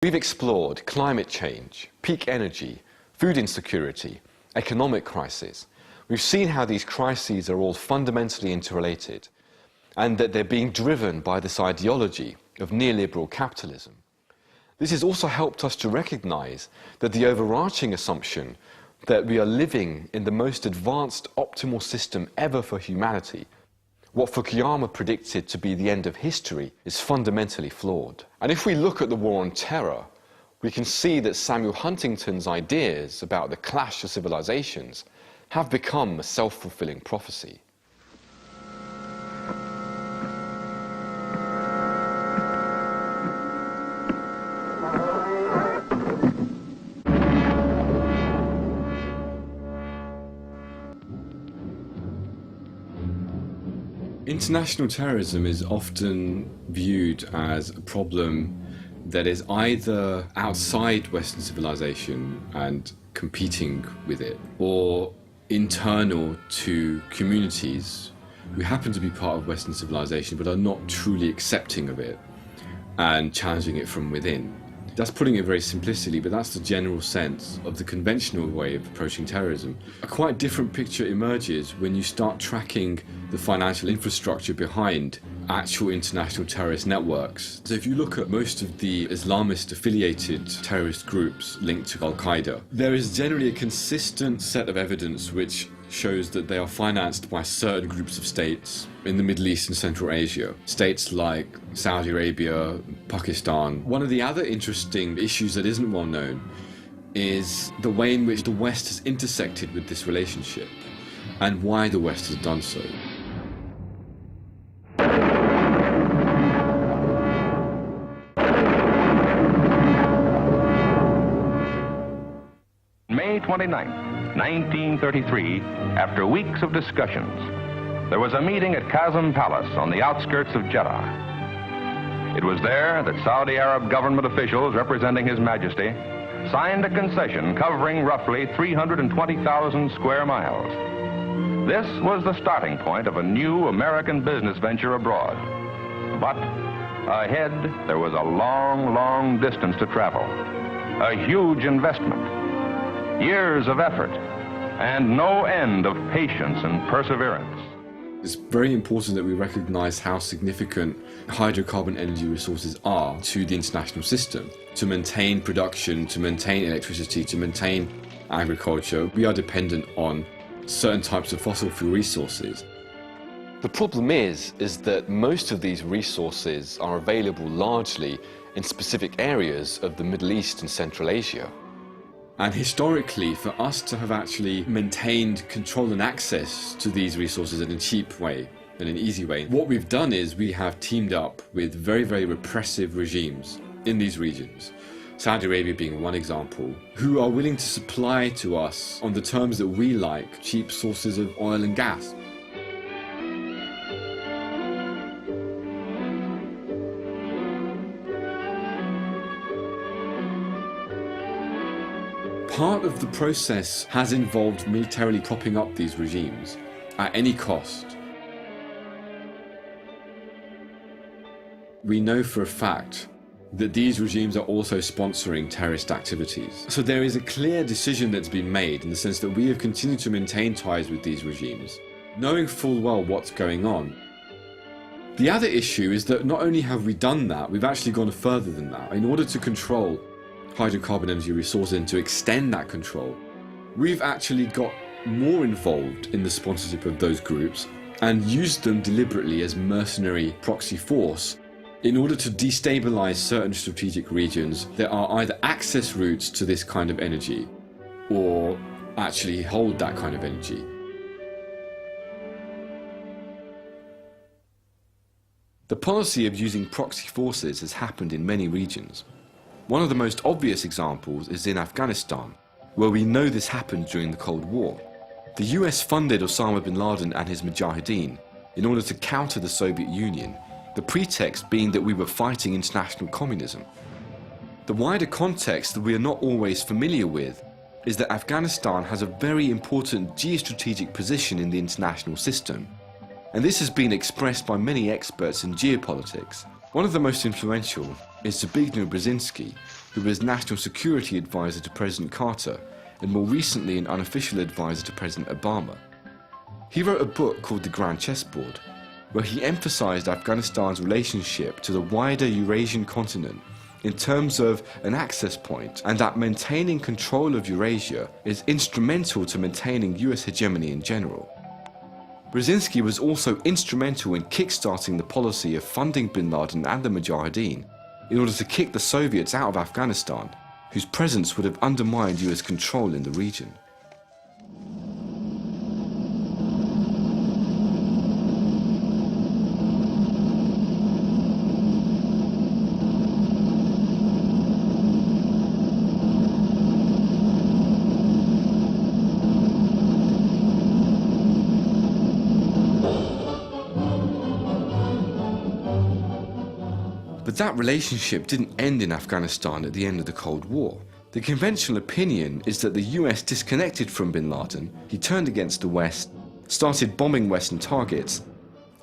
We've explored climate change, peak energy, food insecurity, economic crisis. We've seen how these crises are all fundamentally interrelated and that they're being driven by this ideology of neoliberal capitalism. This has also helped us to recognize that the overarching assumption that we are living in the most advanced optimal system ever for humanity, what Fukuyama predicted to be the end of history, is fundamentally flawed. And if we look at the war on terror, we can see that Samuel Huntington's ideas about the clash of civilizations have become a self-fulfilling prophecy. International terrorism is often viewed as a problem that is either outside Western civilization and competing with it, or internal to communities who happen to be part of Western civilization but are not truly accepting of it and challenging it from within. That's putting it very simplistically, but that's the general sense of the conventional way of approaching terrorism. A quite different picture emerges when you start tracking the financial infrastructure behind actual international terrorist networks. So if you look at most of the Islamist affiliated terrorist groups linked to Al-Qaeda, there is generally a consistent set of evidence which shows that they are financed by certain groups of states in the Middle East and Central Asia. States like Saudi Arabia, Pakistan. One of the other interesting issues that isn't well known is the way in which the West has intersected with this relationship and why the West has done so. May 29th. 1933, after weeks of discussions, there was a meeting at Qasem Palace on the outskirts of Jeddah. It was there that Saudi Arab government officials representing His Majesty signed a concession covering roughly 320,000 square miles. This was the starting point of a new American business venture abroad. But ahead, there was a long, long distance to travel, a huge investment, years of effort, and no end of patience and perseverance. It's very important that we recognize how significant hydrocarbon energy resources are to the international system. To maintain production, to maintain electricity, to maintain agriculture, we are dependent on certain types of fossil fuel resources. The problem is that most of these resources are available largely in specific areas of the Middle East and Central Asia. And historically, for us to have actually maintained control and access to these resources in a cheap way, in an easy way, what we've done is we have teamed up with very, very repressive regimes in these regions, Saudi Arabia being one example, who are willing to supply to us on the terms that we like cheap sources of oil and gas. Part of the process has involved militarily propping up these regimes at any cost. We know for a fact that these regimes are also sponsoring terrorist activities. So there is a clear decision that's been made in the sense that we have continued to maintain ties with these regimes, knowing full well what's going on. The other issue is that not only have we done that, we've actually gone further than that. In order to control hydrocarbon energy resources and to extend that control, we've actually got more involved in the sponsorship of those groups and used them deliberately as mercenary proxy force in order to destabilize certain strategic regions that are either access routes to this kind of energy or actually hold that kind of energy. The policy of using proxy forces has happened in many regions. One of the most obvious examples is in Afghanistan, where we know this happened during the Cold War. The US funded Osama bin Laden and his Mujahideen in order to counter the Soviet Union, the pretext being that we were fighting international communism. The wider context that we are not always familiar with is that Afghanistan has a very important geostrategic position in the international system, and this has been expressed by many experts in geopolitics. One of the most influential is Zbigniew Brzezinski, who was National Security Advisor to President Carter and more recently an unofficial advisor to President Obama. He wrote a book called The Grand Chessboard, where he emphasized Afghanistan's relationship to the wider Eurasian continent in terms of an access point, and that maintaining control of Eurasia is instrumental to maintaining US hegemony in general. Brzezinski was also instrumental in kickstarting the policy of funding bin Laden and the Mujahideen in order to kick the Soviets out of Afghanistan, whose presence would have undermined US control in the region. But that relationship didn't end in Afghanistan at the end of the Cold War. The conventional opinion is that the US disconnected from bin Laden, he turned against the West, started bombing Western targets,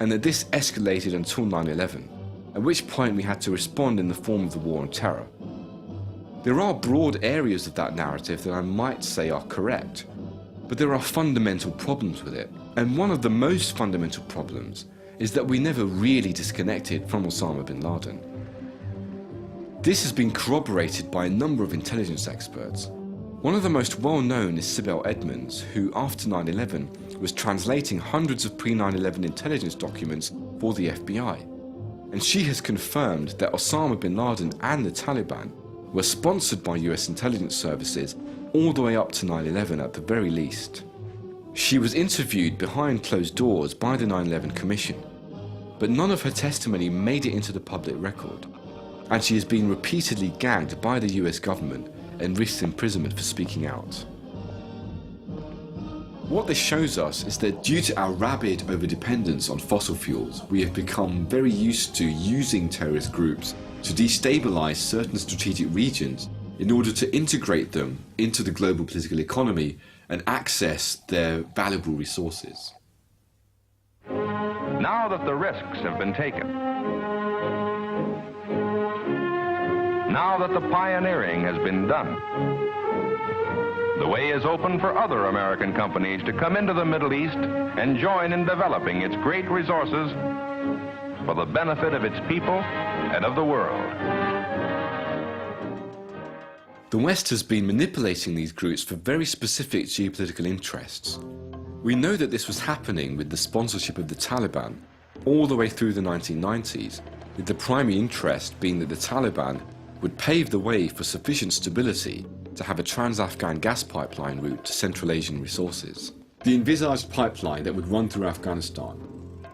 and that this escalated until 9/11, at which point we had to respond in the form of the War on Terror. There are broad areas of that narrative that I might say are correct, but there are fundamental problems with it, and one of the most fundamental problems is that we never really disconnected from Osama bin Laden. This has been corroborated by a number of intelligence experts. One of the most well-known is Sibel Edmonds, who after 9/11 was translating hundreds of pre-9/11 intelligence documents for the FBI. And she has confirmed that Osama bin Laden and the Taliban were sponsored by US intelligence services all the way up to 9/11 at the very least. She was interviewed behind closed doors by the 9/11 Commission, but none of her testimony made it into the public record, and she has been repeatedly gagged by the US government and risks imprisonment for speaking out. What this shows us is that due to our rabid overdependence on fossil fuels, we have become very used to using terrorist groups to destabilize certain strategic regions in order to integrate them into the global political economy and access their valuable resources. Now that the risks have been taken, now that the pioneering has been done, the way is open for other American companies to come into the Middle East and join in developing its great resources for the benefit of its people and of the world. The West has been manipulating these groups for very specific geopolitical interests. We know that this was happening with the sponsorship of the Taliban all the way through the 1990s, with the primary interest being that the Taliban would pave the way for sufficient stability to have a trans-Afghan gas pipeline route to Central Asian resources. The envisaged pipeline that would run through Afghanistan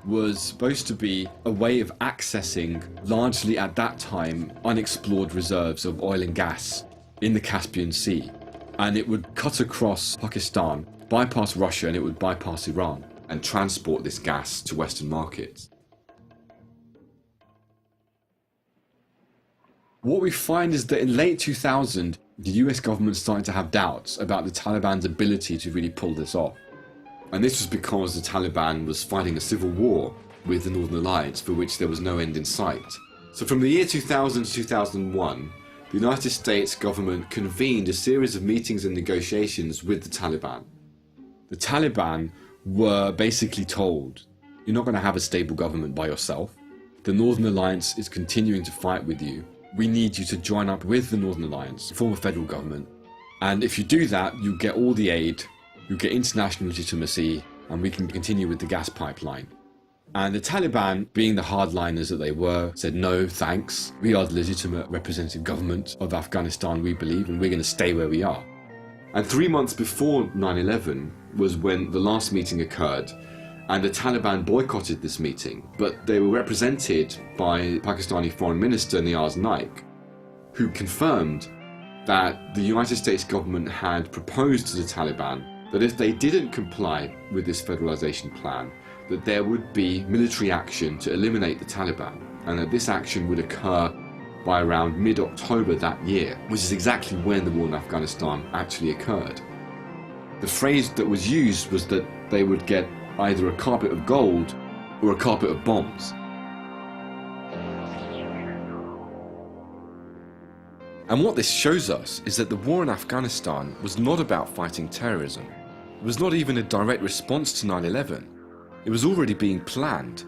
was supposed to be a way of accessing largely at that time unexplored reserves of oil and gas in the Caspian Sea, and it would cut across Pakistan, bypass Russia, and it would bypass Iran and transport this gas to Western markets. What we find is that in late 2000, the US government started to have doubts about the Taliban's ability to really pull this off. And this was because the Taliban was fighting a civil war with the Northern Alliance for which there was no end in sight. So from the year 2000 to 2001, the United States government convened a series of meetings and negotiations with the Taliban. The Taliban were basically told, you're not going to have a stable government by yourself. The Northern Alliance is continuing to fight with you. We need you to join up with the Northern Alliance, form a federal government. And if you do that, you get all the aid, you get international legitimacy, and we can continue with the gas pipeline. And the Taliban, being the hardliners that they were, said no thanks. We are the legitimate representative government of Afghanistan, we believe, and we're going to stay where we are. And 3 months before 9/11 was when the last meeting occurred, and the Taliban boycotted this meeting, but they were represented by Pakistani Foreign Minister Niaz Naik, who confirmed that the United States government had proposed to the Taliban that if they didn't comply with this federalization plan, that there would be military action to eliminate the Taliban, and that this action would occur by around mid-October that year, which is exactly when the war in Afghanistan actually occurred. The phrase that was used was that they would get either a carpet of gold or a carpet of bombs. And what this shows us is that the war in Afghanistan was not about fighting terrorism. It was not even a direct response to 9/11. It was already being planned.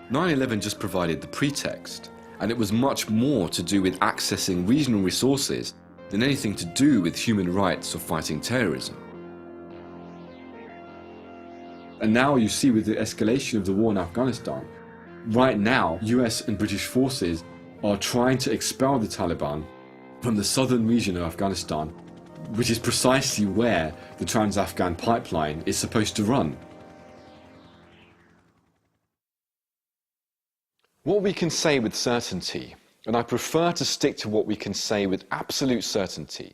9/11 just provided the pretext, and it was much more to do with accessing regional resources than anything to do with human rights or fighting terrorism. And now you see with the escalation of the war in Afghanistan, right now US and British forces are trying to expel the Taliban from the southern region of Afghanistan, which is precisely where the Trans-Afghan pipeline is supposed to run. What we can say with certainty, and I prefer to stick to what we can say with absolute certainty,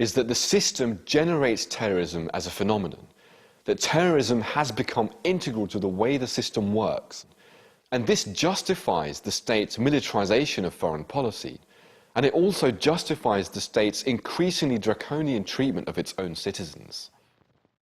is that the system generates terrorism as a phenomenon, that terrorism has become integral to the way the system works, and this justifies the state's militarization of foreign policy, and it also justifies the state's increasingly draconian treatment of its own citizens.